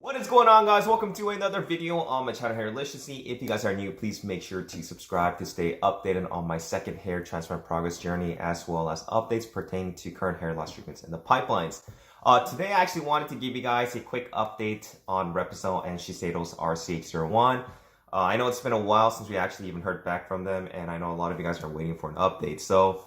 What is going on, guys? Welcome to another video on my channel Hairliciously. If you guys are new, please make sure to subscribe to stay updated on my second hair transplant progress journey, as well as updates pertaining to current hair loss treatments in the pipelines. Today I actually wanted to give you guys a quick update on Replicel and Shiseido's RCH-01. I know it's been a while since we actually even heard back from them, and I know a lot of you guys are waiting for an update. So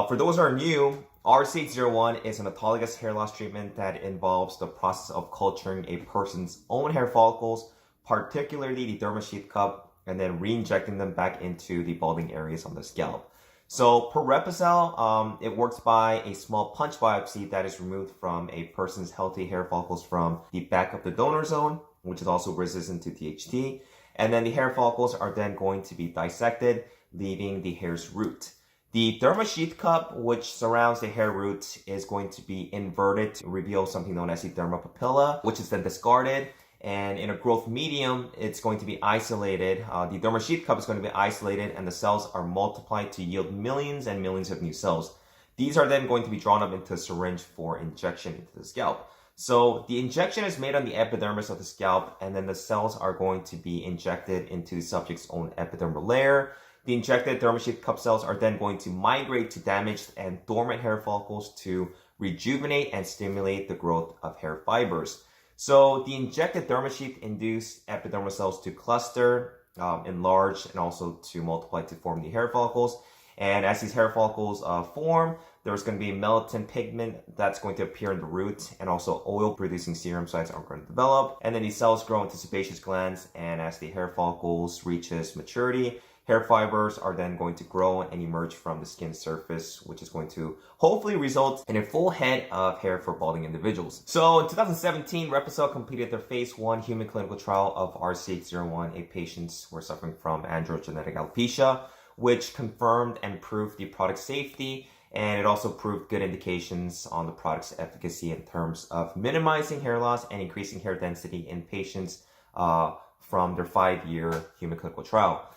for those who are new, RCH-01 is an autologous hair loss treatment that involves the process of culturing a person's own hair follicles, particularly the dermal sheath cup, and then re-injecting them back into the balding areas on the scalp. So per Replicel, it works by a small punch biopsy that is removed from a person's healthy hair follicles from the back of the donor zone, which is also resistant to THT. And then the hair follicles are then going to be dissected, leaving the hair's root. The dermal sheath cup, which surrounds the hair root, is going to be inverted to reveal something known as the dermal papilla, which is then discarded. And in a growth medium, it's going to be isolated. The dermal sheath cup is going to be isolated, and the cells are multiplied to yield millions and millions of new cells. These are then going to be drawn up into a syringe for injection into the scalp. So the injection is made on the epidermis of the scalp, and then the cells are going to be injected into the subject's own epidermal layer. The injected dermal sheath cup cells are then going to migrate to damaged and dormant hair follicles to rejuvenate and stimulate the growth of hair fibers. So the injected dermal sheath induce epidermal cells to cluster, enlarge, and also to multiply to form the hair follicles. And as these hair follicles form, there's going to be melatonin pigment that's going to appear in the root, and also oil-producing serum sites are going to develop. And then these cells grow into sebaceous glands, and as the hair follicles reaches maturity, hair fibers are then going to grow and emerge from the skin surface, which is going to hopefully result in a full head of hair for balding individuals. So in 2017, Replicel completed their phase 1 human clinical trial of RCH-01 in patients who are suffering from androgenetic alopecia, which confirmed and proved the product's safety, and it also proved good indications on the product's efficacy in terms of minimizing hair loss and increasing hair density in patients from their 5-year human clinical trial.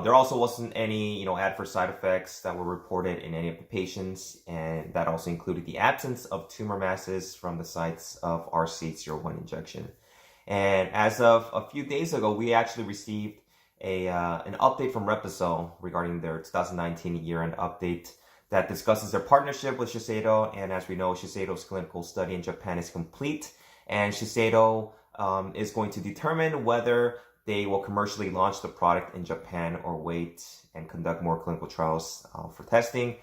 There also wasn't any, adverse side effects that were reported in any of the patients, and that also included the absence of tumor masses from the sites of RCH-01 injection. And as of a few days ago, we actually received an update from Replicel regarding their 2019 year-end update that discusses their partnership with Shiseido. And as we know, Shiseido's clinical study in Japan is complete, and Shiseido is going to determine whether they will commercially launch the product in Japan or wait and conduct more clinical trials for testing.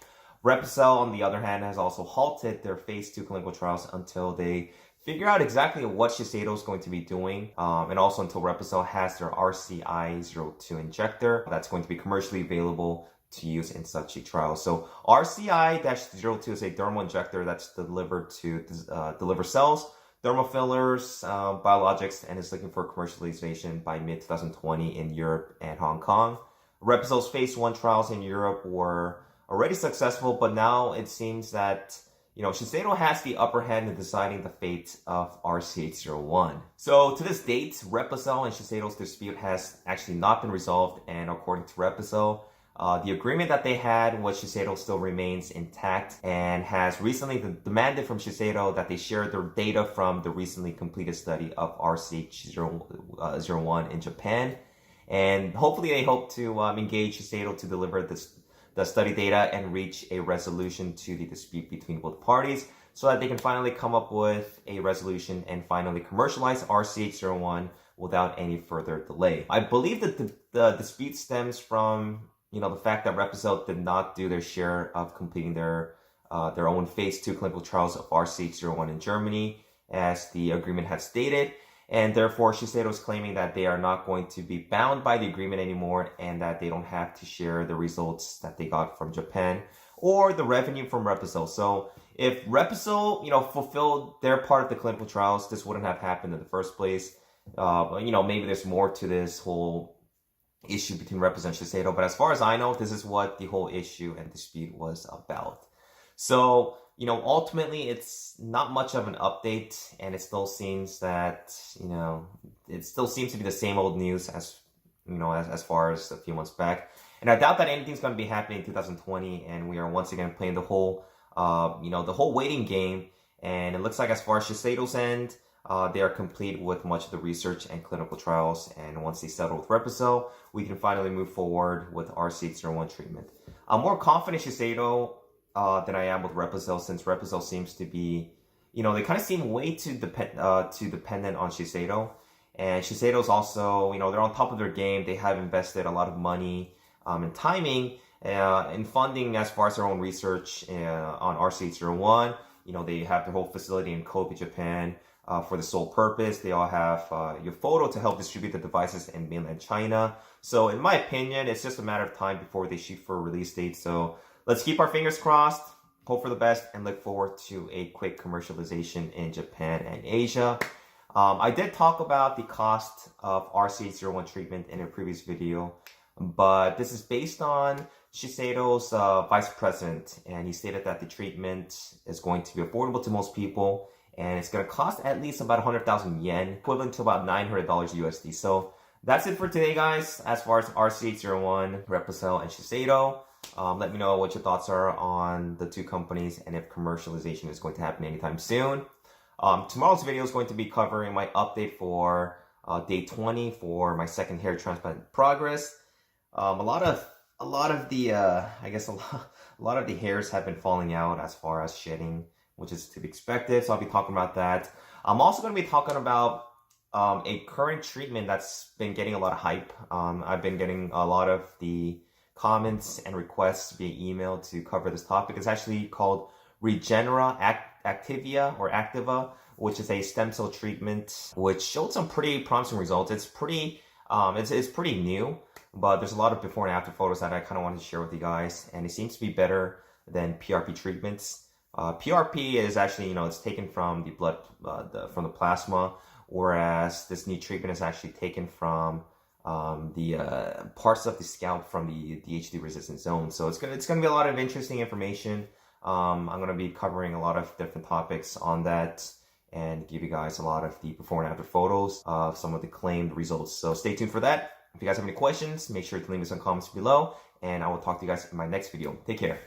Replicel, on the other hand, has also halted their phase 2 clinical trials until they figure out exactly what Shiseido is going to be doing, and also until Replicel has their RCI-02 injector that's going to be commercially available to use in such a trial. So RCI-02 is a dermal injector that's delivered to deliver cells, dermal fillers, biologics, and is looking for commercialization by mid-2020 in Europe and Hong Kong. Replicel's phase 1 trials in Europe were already successful, but now it seems that Shiseido has the upper hand in deciding the fate of RCH-01. So to this date, Replicel and Shiseido's dispute has actually not been resolved, and according to Replicel, the agreement that they had with Shiseido still remains intact, and has recently demanded from Shiseido that they share their data from the recently completed study of RCH-01 in Japan. And hopefully they hope to engage Shiseido to deliver the study data and reach a resolution to the dispute between both parties, so that they can finally come up with a resolution and finally commercialize RCH-01 without any further delay. I believe that the dispute stems from the fact that Replicel did not do their share of completing their own phase 2 clinical trials of RCH-01 in Germany, as the agreement had stated, and therefore Shiseido is claiming that they are not going to be bound by the agreement anymore, and that they don't have to share the results that they got from Japan or the revenue from Replicel. So if Replicel, fulfilled their part of the clinical trials, this wouldn't have happened in the first place. Maybe there's more to this whole issue between Replicel and Shiseido, but as far as I know, this is what the whole issue and dispute was about. So, ultimately, it's not much of an update, and it still seems that, it still seems to be the same old news as far as a few months back. And I doubt that anything's going to be happening in 2020, and we are once again playing the whole waiting game. And it looks like, as far as Shiseido's end, They are complete with much of the research and clinical trials, and once they settle with Replicel, we can finally move forward with RCH-01 treatment. I'm more confident in Shiseido than I am with Replicel, since Replicel seems to be, they kind of seem way too dependent on Shiseido. And Shiseido's also, they're on top of their game. They have invested a lot of money and timing in funding as far as their own research on RCH-01. They have their whole facility in Kobe, Japan, for the sole purpose. They all have your photo to help distribute the devices in mainland China. So in my opinion, it's just a matter of time before they shoot for a release date. So let's keep our fingers crossed, hope for the best, and look forward to a quick commercialization in Japan and Asia. I did talk about the cost of RCH-01 treatment in a previous video, but this is based on Shiseido's vice president, and he stated that the treatment is going to be affordable to most people, and it's going to cost at least about 100,000 yen, equivalent to about $900 USD. So that's it for today, guys, as far as RCH-01, Replicel, and Shiseido. Let me know what your thoughts are on the two companies and if commercialization is going to happen anytime soon. Tomorrow's video is going to be covering my update for day 20 for my second hair transplant progress. A lot of the hairs have been falling out as far as shedding, which is to be expected. So I'll be talking about that. I'm also going to be talking about a current treatment that's been getting a lot of hype. I've been getting a lot of the comments and requests via email to cover this topic. It's actually called Regenera Activa, which is a stem cell treatment which showed some pretty promising results. It's pretty new, but there's a lot of before and after photos that I kind of wanted to share with you guys, and it seems to be better than PRP treatments. PRP is actually, it's taken from the blood, from the plasma, whereas this new treatment is actually taken from the parts of the scalp from the DHT resistant zone. So it's gonna be a lot of interesting information. I'm going to be covering a lot of different topics on that and give you guys a lot of the before and after photos of some of the claimed results. So stay tuned for that. If you guys have any questions, make sure to leave me some comments below, and I will talk to you guys in my next video. Take care.